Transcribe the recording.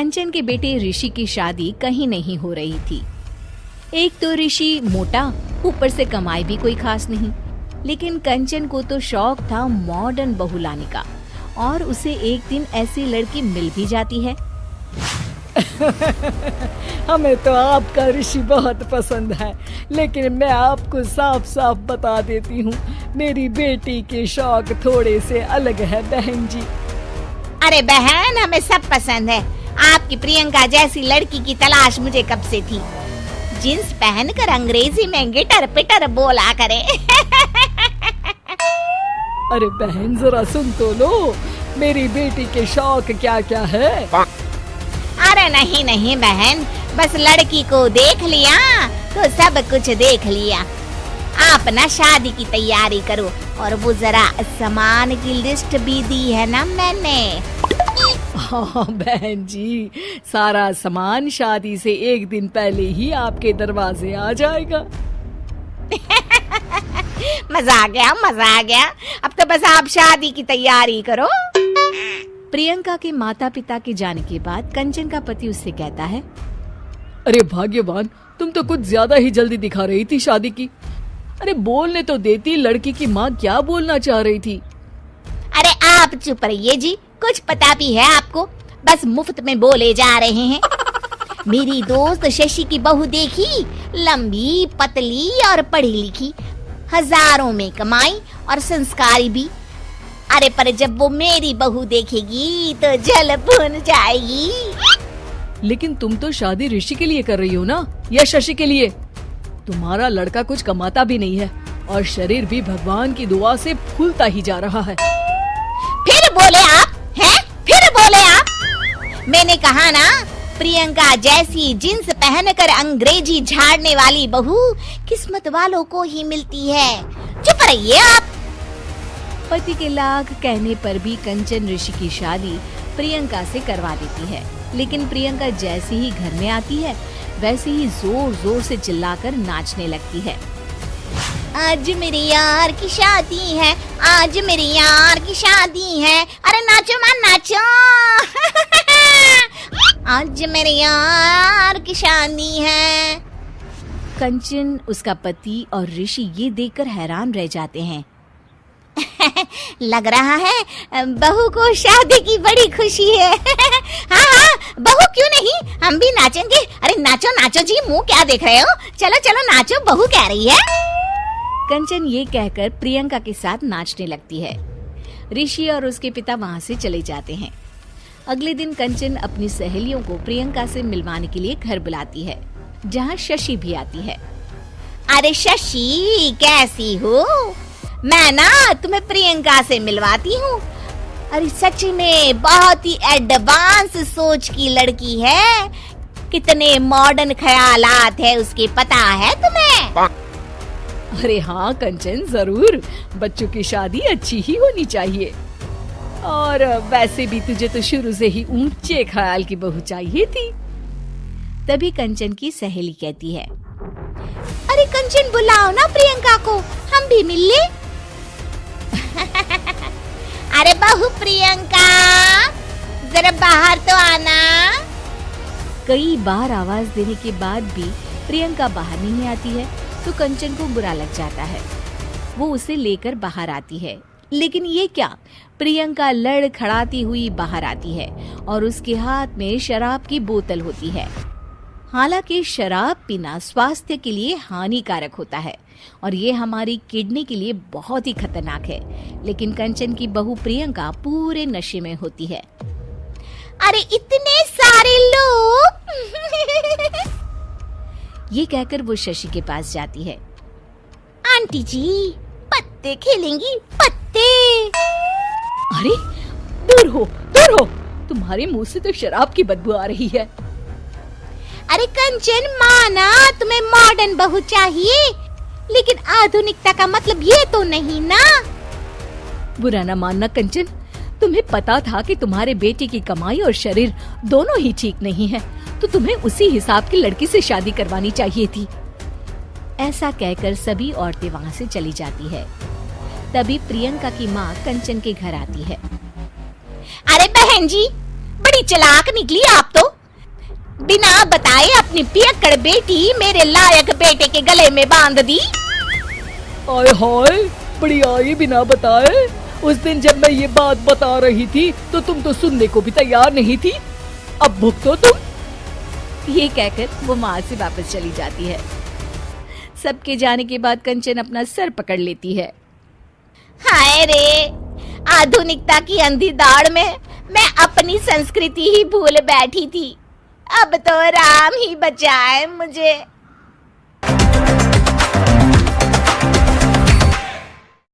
कंचन के बेटे ऋषि की शादी कहीं नहीं हो रही थी। एक तो ऋषि मोटा, ऊपर से कमाई भी कोई खास नहीं। लेकिन कंचन को तो शौक था मॉडर्न बहू लाने का, और उसे एक दिन ऐसी लड़की मिल भी जाती है। हमें तो आपका ऋषि बहुत पसंद है, लेकिन मैं आपको साफ साफ बता देती हूँ, मेरी बेटी के शौक थोड़े से अलग है बहन जी। अरे बहन, हमें सब पसंद है। आपकी प्रियंका जैसी लड़की की तलाश मुझे कब से थी। जींस पहनकर अंग्रेजी में गिटर पिटर बोला करे। अरे बहन, जरा सुन तो लो, मेरी बेटी के शौक क्या क्या है। अरे नहीं नहीं बहन, बस लड़की को देख लिया तो सब कुछ देख लिया। आप ना शादी की तैयारी करो, और वो जरा सामान की लिस्ट भी दी है ना मैंने। हाँ बहन जी, सारा सामान शादी से एक दिन पहले ही आपके दरवाजे आ जाएगा। मजा आ गया, मजा आ गया। अब तो बस आप शादी की तैयारी करो। प्रियंका के माता पिता के जाने के बाद कंचन का पति उससे कहता है, अरे भाग्यवान, तुम तो कुछ ज्यादा ही जल्दी दिखा रही थी शादी की। अरे बोलने तो देती, लड़की की माँ क्या बोलना चाह रही थी। अरे आप चुप रहिए जी, कुछ पता भी है आपको, बस मुफ्त में बोले जा रहे हैं। मेरी दोस्त शशि की बहू देखी, लंबी पतली और पढ़ी लिखी, हजारों में कमाई और संस्कारी भी। अरे पर जब वो मेरी बहू देखेगी तो जल भुन जाएगी। लेकिन तुम तो शादी ऋषि के लिए कर रही हो ना, या शशि के लिए? तुम्हारा लड़का कुछ कमाता भी नहीं है, और शरीर भी भगवान की दुआ से फूलता ही जा रहा है। फिर बोले आप हैं? फिर बोले आप? मैंने कहा ना, प्रियंका जैसी जींस पहनकर अंग्रेजी झाड़ने वाली बहू किस्मत वालों को ही मिलती है। चुप रहिए आप। पति के लाख कहने पर भी कंचन ऋषि की शादी प्रियंका से करवा देती है। लेकिन प्रियंका जैसे ही घर में आती है, वैसे ही जोर जोर से चिल्लाकर नाचने लगती है। आज मेरे यार की शादी है, आज मेरे यार की शादी है। अरे नाचो मां नाचो। आज मेरे यार की शादी है। कंचन, उसका पति और ऋषि ये देखकर हैरान रह जाते हैं। लग रहा है बहू को शादी की बड़ी खुशी है। हाँ हाँ, बहू क्यों नहीं, हम भी नाचेंगे। अरे नाचो नाचो जी, मुंह क्या देख रहे हो, चलो चलो नाचो, बहू कह रही है। कंचन ये कहकर प्रियंका के साथ नाचने लगती है। ऋषि और उसके पिता वहाँ से चले जाते हैं। अगले दिन कंचन अपनी सहेलियों को प्रियंका से मिलवाने के लिए घर बुलाती है, जहाँ शशि भी आती है। अरे शशि, कैसी हो? मैं ना तुम्हें प्रियंका से मिलवाती हूँ। अरे सच में बहुत ही एडवांस सोच की लड़की है। कितने मॉडर्न ख्यालात है उसके, पता है तुम्हें? अरे हाँ कंचन, जरूर। बच्चों की शादी अच्छी ही होनी चाहिए, और वैसे भी तुझे तो शुरू से ही ऊंचे ख्याल की बहू चाहिए थी। तभी कंचन की सहेली कहती है, अरे कंचन, बुलाओ ना प्रियंका को, हम भी मिल ले। अरे बहू प्रियंका, जरा बाहर तो आना। कई बार आवाज देने के बाद भी प्रियंका बाहर नहीं आती है, तो कंचन को बुरा लग जाता है। वो उसे लेकर बाहर आती है, लेकिन ये क्या, प्रियंका लड़खड़ाती हुई बाहर आती है और उसके हाथ में शराब की बोतल होती है। हालांकि शराब पीना स्वास्थ्य के लिए हानिकारक होता है और ये हमारी किडनी के लिए बहुत ही खतरनाक है, लेकिन कंचन की बहू प्रियंका पूरे नशे में होती है। अरे इतने सारे लोग। ये कहकर वो शशि के पास जाती है। आंटी जी, पत्ते खेलेंगी, पत्ते। अरे दूर हो, दूर हो, तुम्हारे मुंह से तो शराब की बदबू आ रही है। अरे कंचन, माना तुम्हें मॉडर्न बहू चाहिए, लेकिन आधुनिकता का मतलब ये तो नहीं ना। बुरा न मानना कंचन, तुम्हें पता था कि तुम्हारे बेटे की कमाई और शरीर दोनों ही ठीक नहीं है, तो तुम्हें उसी हिसाब की लड़की से शादी करवानी चाहिए थी। ऐसा कहकर सभी औरतें वहाँ से चली जाती है। तभी प्रियंका की माँ कंचन के घर आती है। अरे बहन जी, बड़ी चालाक निकली आप तो। बिना बताए अपनी पियक्कड़ बेटी मेरे लायक बेटे के गले में बांध दी। आय हाय, बड़ी आई बिना बताए। उस दिन जब मैं ये बात बता रही थी तो तुम तो सुनने को भी तैयार नहीं थी। अब भुगतो तुम। ये कहकर वो माँ से वापस चली जाती है। सबके जाने के बाद कंचन अपना सर पकड़ लेती है। हाय रे, आधुनिकता की अंधी दौड़ में मैं अपनी संस्कृति ही भूल बैठी थी। अब तो राम ही बचाए मुझे।